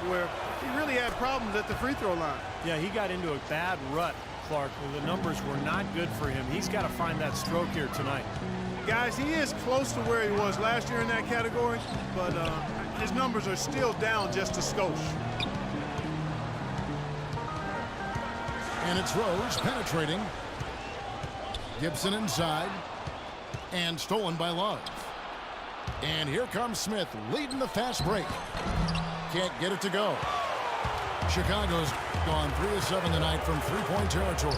where he really had problems at the free throw line. Yeah, he got into a bad rut, Clark, where the numbers were not good for him. He's got to find that stroke here tonight. Guys, he is close to where he was last year in that category, but his numbers are still down just a skosh. And it's Rose penetrating. Gibson inside. And stolen by Love. And here comes Smith leading the fast break. Can't get it to go. Chicago's gone 3 of 7 tonight from three-point territory.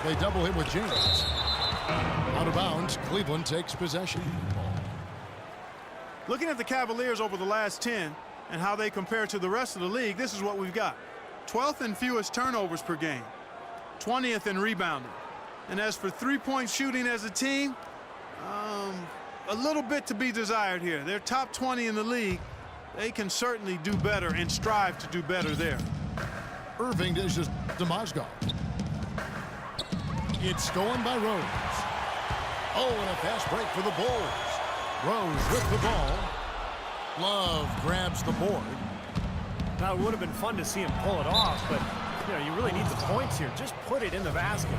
They double him with James. Out of bounds, Cleveland takes possession. Looking at the Cavaliers over the last 10 and how they compare to the rest of the league, this is what we've got. 12th in fewest turnovers per game. 20th in rebounding. And as for three-point shooting as a team, a little bit to be desired here. They're top 20 in the league. They can certainly do better and strive to do better there. Irving dishes to Mozgov. It's stolen by Rose. Oh, and a fast break for the Bulls. Rose with the ball. Love grabs the board. Now, it would have been fun to see him pull it off, but, you know, you really need the points here. Just put it in the basket.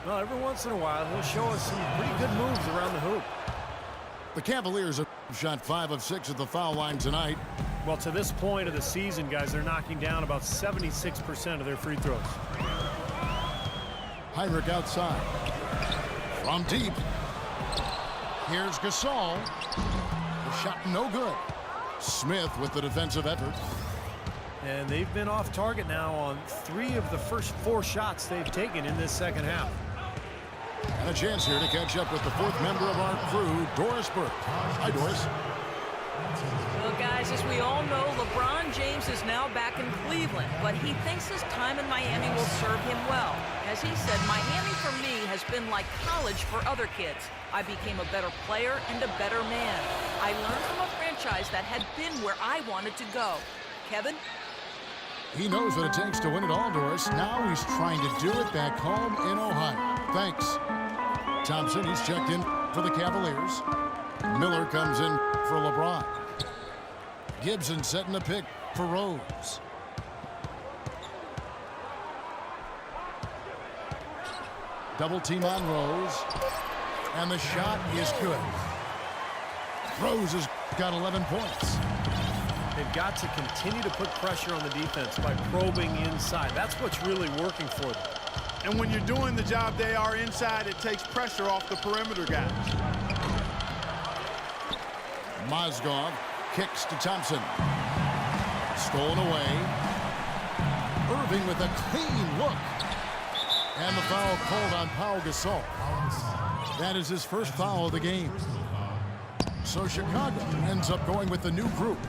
Well, every once in a while, he'll show us some pretty good moves around the hoop. The Cavaliers have shot 5 of 6 at the foul line tonight. Well, to this point of the season, guys, they're knocking down about 76% of their free throws. Heinrich outside. From deep. Here's Gasol. The shot no good. Smith with the defensive effort. And they've been off target now on 3 of the first 4 shots they've taken in this second half. And a chance here to catch up with the 4th member of our crew, Doris Burke. Hi, Doris. Well, guys, as we all know, LeBron James is now back in Cleveland, but he thinks his time in Miami will serve him well. As he said, Miami for me has been like college for other kids. I became a better player and a better man. I learned from a franchise that had been where I wanted to go. Kevin? He knows what it takes to win it all, Doris. Now he's trying to do it back home in Ohio. Thanks. Thompson, he's checked in for the Cavaliers. Miller comes in for LeBron. Gibson setting a pick for Rose. Double team on Rose. And the shot is good. Rose has got 11 points. They've got to continue to put pressure on the defense by probing inside. That's what's really working for them. And when you're doing the job they are inside, it takes pressure off the perimeter guys. Mozgov kicks to Thompson. Stolen away. Irving with a clean look. And the foul called on Pau Gasol. That is his first foul of the game. So Chicago ends up going with the new group.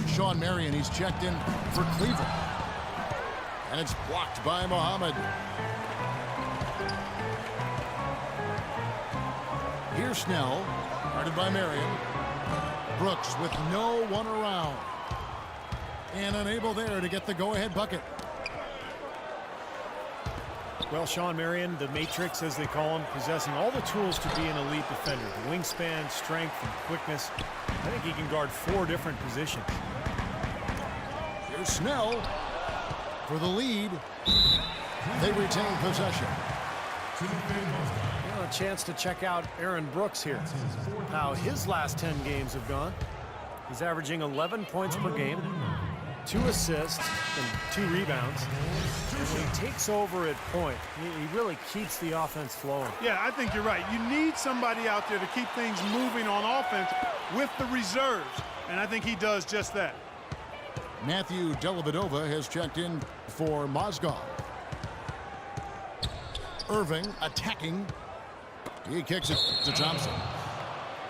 Sean Marion, he's checked in for Cleveland. And it's blocked by Muhammad. Here's Snell, guarded by Marion. Brooks with no one around. And unable there to get the go-ahead bucket. Well, Sean Marion, the Matrix, as they call him, possessing all the tools to be an elite defender. The wingspan, strength, and quickness. I think he can guard 4 different positions. Here's Snell for the lead. They retain possession. Well, a chance to check out Aaron Brooks here. How his last 10 games have gone. He's averaging 11 points per game, 2 assists, and 2 rebounds. And when he takes over at point, he really keeps the offense flowing. Yeah, I think you're right. You need somebody out there to keep things moving on offense with the reserves. And I think he does just that. Matthew Dellavedova has checked in for Mozgov. Irving attacking. He kicks it to Thompson.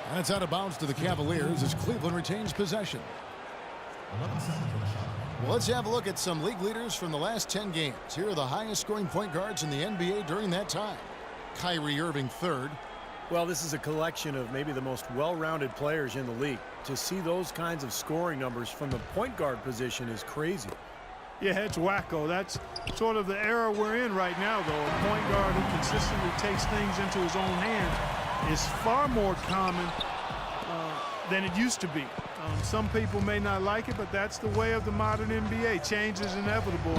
And it's out of bounds to the Cavaliers as Cleveland retains possession. Well, let's have a look at some league leaders from the last 10 games. Here are the highest scoring point guards in the NBA during that time. Kyrie Irving third. Well, this is a collection of maybe the most well-rounded players in the league. To see those kinds of scoring numbers from the point guard position is crazy. Yeah, it's wacko. That's sort of the era we're in right now, though. A point guard who consistently takes things into his own hands is far more common than it used to be. Some people may not like it, but that's the way of the modern NBA. Change is inevitable.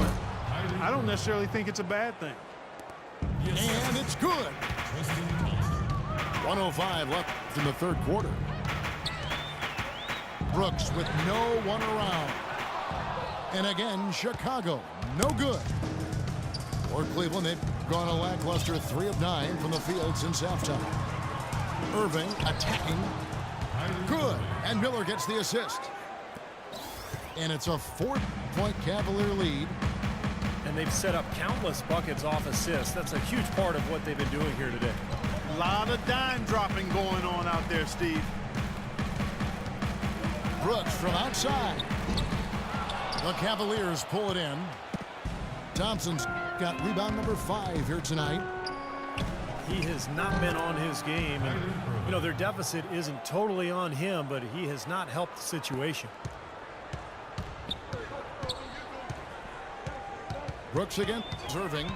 I don't necessarily think it's a bad thing. And it's good. 1:05 left in the third quarter. Brooks with no one around. And again, Chicago, no good. For Cleveland, they've gone a lackluster 3 of 9 from the field since halftime. Irving attacking. Good. And Miller gets the assist. And it's a 4-point Cavalier lead. And they've set up countless buckets off assists. That's a huge part of what they've been doing here today. A lot of dime dropping going on out there, Steve. Brooks from outside. The Cavaliers pull it in. Thompson's got rebound number 5 here tonight. He has not been on his game. And, you know, their deficit isn't totally on him, but he has not helped the situation. Brooks against Irving.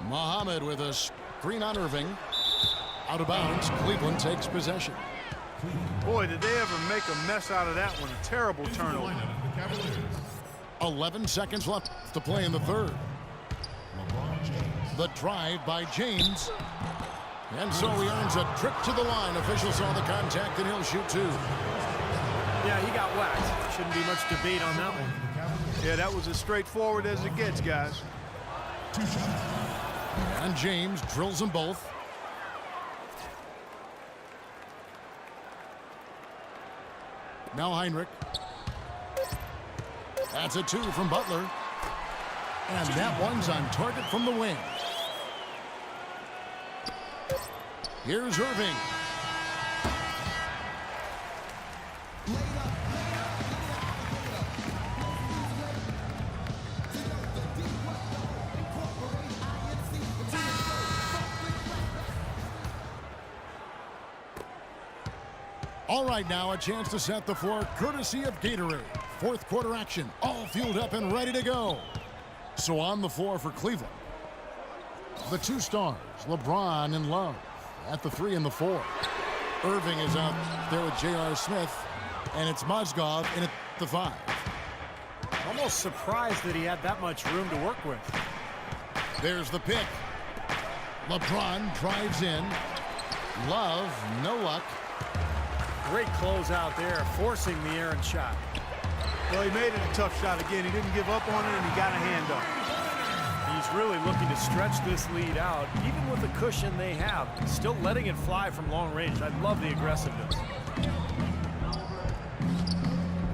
Muhammad with a screen on Irving. Out of bounds. Cleveland takes possession. Boy, did they ever make a mess out of that one. A terrible turnover. 11 seconds left to play in the third. The drive by James. And so he earns a trip to the line. Officials saw the contact and he'll shoot 2. Yeah, he got whacked. Shouldn't be much debate on that one. Yeah, that was as straightforward as it gets, guys. And James drills them both. Now Heinrich. That's a 2 from Butler. And that one's on target from the wing. Here's Irving. All right, now a chance to set the floor courtesy of Gatorade. Fourth quarter action, all fueled up and ready to go. So on the floor for Cleveland, the 2 stars, LeBron and Love, at the 3 and the 4. Irving is out there with J.R. Smith, and it's Mozgov in at the 5. Almost surprised that he had that much room to work with. There's the pick. LeBron drives in. Love, no luck. Great close out there, forcing the errant shot. Well, he made it a tough shot again. He didn't give up on it, and he got a hand up. He's really looking to stretch this lead out, even with the cushion they have. Still letting it fly from long range. I love the aggressiveness.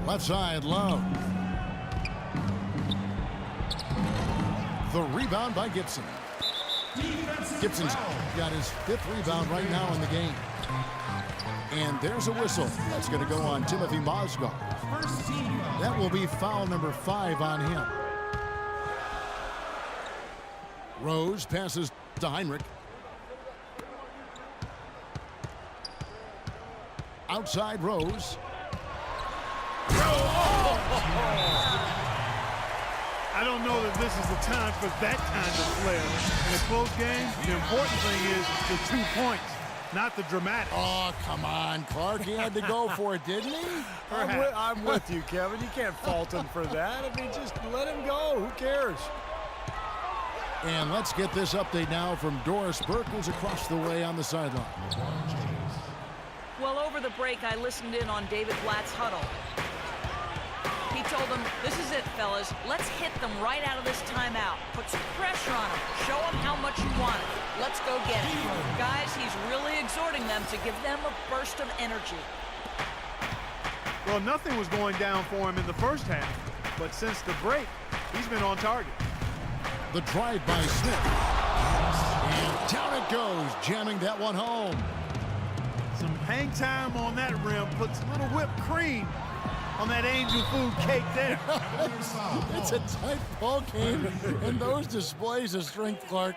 Left side, Love. The rebound by Gibson. Gibson's got his 5th rebound right now in the game. And there's a whistle. That's going to go on Timothy Mozgov. That will be foul number 5 on him. Rose passes to Heinrich. Outside Rose. I don't know that this is the time for that kind of flair. In a close game, the important thing is the 2 points, not the dramatic. Oh, come on, Clark. He had to go for it, didn't he? I'm with you, Kevin. You can't fault him for that. I mean, just let him go. Who cares? And let's get this update now from Doris Burke, who's across the way on the sideline. Well, over the break, I listened in on David Blatt's huddle. He told them, this is it, fellas. Let's hit them right out of this timeout. Put some pressure on them. Show them how much you want it. Let's go get it. Guys, he's really exhorting them to give them a burst of energy. Well, nothing was going down for him in the first half, but since the break, he's been on target. The drive by Smith. And down it goes, jamming that one home. Some hang time on that rim puts a little whipped cream on that angel food cake there. It's a tight ball game, and those displays of strength, Clark,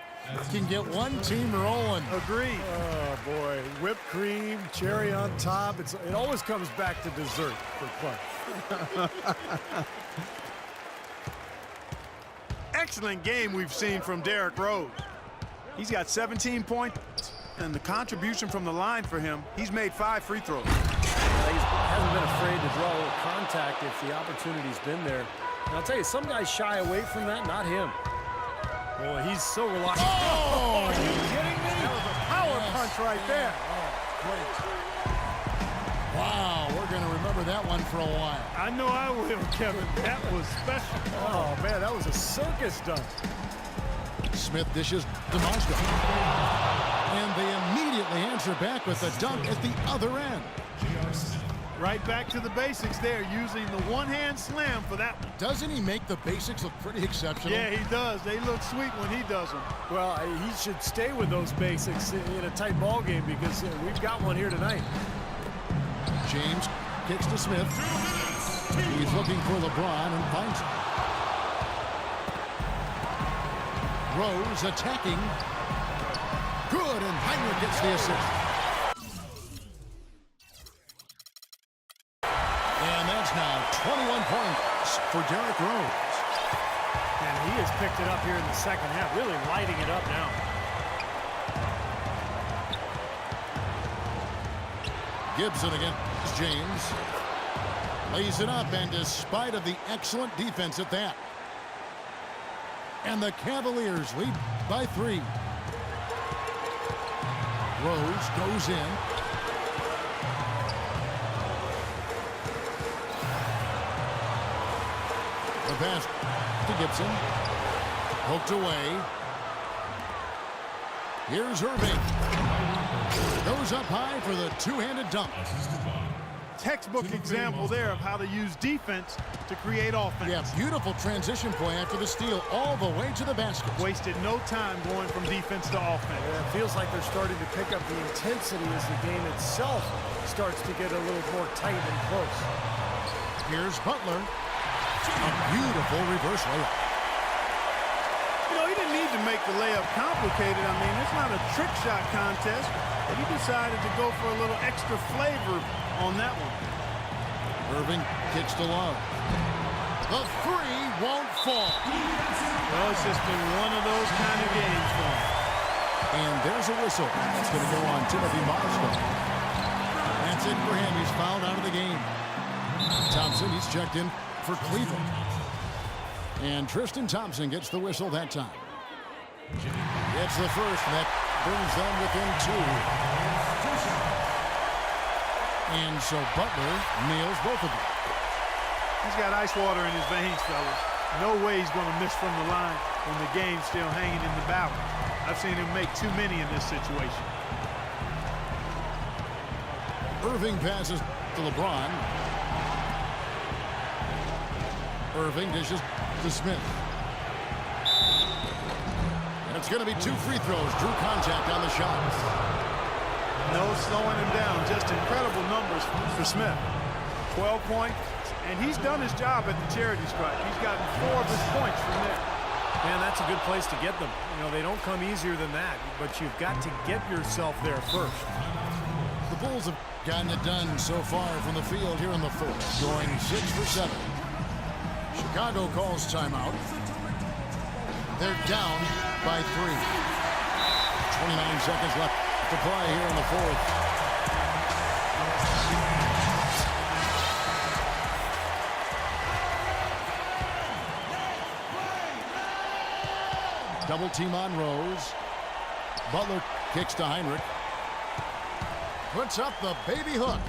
can get one team rolling. Agreed. Oh, boy. Whipped cream, cherry on top. It always comes back to dessert for Clark. Excellent game we've seen from Derrick Rose. He's got 17 points, and the contribution from the line for him, he's made 5 free throws. He hasn't been afraid to draw a little contact if the opportunity's been there. And I'll tell you, some guys shy away from that, not him. Boy, he's so reliable. Oh! Are you kidding me? That was a power punch right there. Great. Wow, we're going to remember that one for a while. I know I will, Kevin. That was special. Oh, man, that was a circus dunk. Smith dishes to Monster. And they immediately answer back with a dunk at the other end. Right back to the basics there, using the one-hand slam for that one. Doesn't he make the basics look pretty exceptional? Yeah, he does. They look sweet when he does them. Well, he should stay with those basics in a tight ball game because we've got one here tonight. James kicks to Smith. He's looking for LeBron and finds him. Rose attacking. Good, and Heinrich gets the assist. And that's now 21 points for Derrick Rose. And he has picked it up here in the second half, really lighting it up now. Gibson against James. Lays it up, and despite of the excellent defense at that. And the Cavaliers lead by 3. Rose goes in. The pass to Gibson. Poked away. Here's Irving. Goes up high for the two-handed dunk. Textbook example there of how to use defense to create offense. Yeah, beautiful transition play after the steal all the way to the basket. Wasted no time going from defense to offense. Yeah, it feels like they're starting to pick up the intensity as the game itself starts to get a little more tight and close. Here's Butler. A beautiful reverse layup. You know, he didn't need to make the layup complicated. I mean, it's not a trick shot contest, but he decided to go for a little extra flavor on that one. Irving kicks to Love. The three won't fall. Well, it's just been one of those kind of games for him. And there's a whistle. It's going to go on Timothy Moscow. That's it for him. He's fouled out of the game. Thompson, he's checked in for Cleveland. And Tristan Thompson gets the whistle that time. Gets the first, and that brings them within 2. And so Butler nails both of them. He's got ice water in his veins, fellas. No way he's going to miss from the line when the game's still hanging in the balance. I've seen him make too many in this situation. Irving passes to LeBron. Irving dishes to Smith. And it's going to be 2 free throws. Drew contact on the shot. No slowing him down. Just incredible numbers for Smith. 12 points, and he's done his job at the charity stripe. He's gotten 4 of his points from there. Man, that's a good place to get them. You know, they don't come easier than that, but you've got to get yourself there first. The Bulls have gotten it done so far from the field here in the fourth, going 6 for 7. Chicago calls timeout. They're down by 3. 29 seconds left to play here in the fourth. Double team on Rose. Butler kicks to Heinrich. Puts up the baby hook.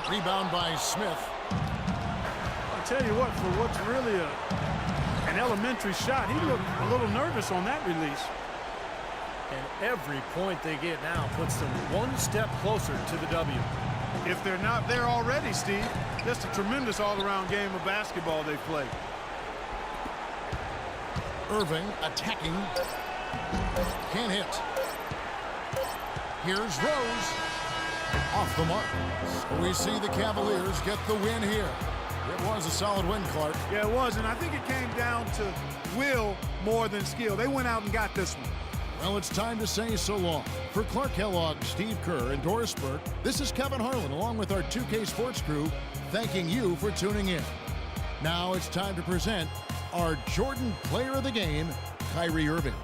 Rebound by Smith. I'll tell you what, for what's really an elementary shot, he looked a little nervous on that release. And every point they get now puts them one step closer to the W. If they're not there already, Steve, just a tremendous all-around game of basketball they've played. Irving attacking. Can't hit. Here's Rose. Off the mark. So we see the Cavaliers get the win here. It was a solid win, Clark. Yeah, it was, and I think it came down to will more than skill. They went out and got this one. Well, it's time to say so long. For Clark Kellogg, Steve Kerr, and Doris Burke, this is Kevin Harlan along with our 2K Sports crew thanking you for tuning in. Now it's time to present our Jordan Player of the Game, Kyrie Irving.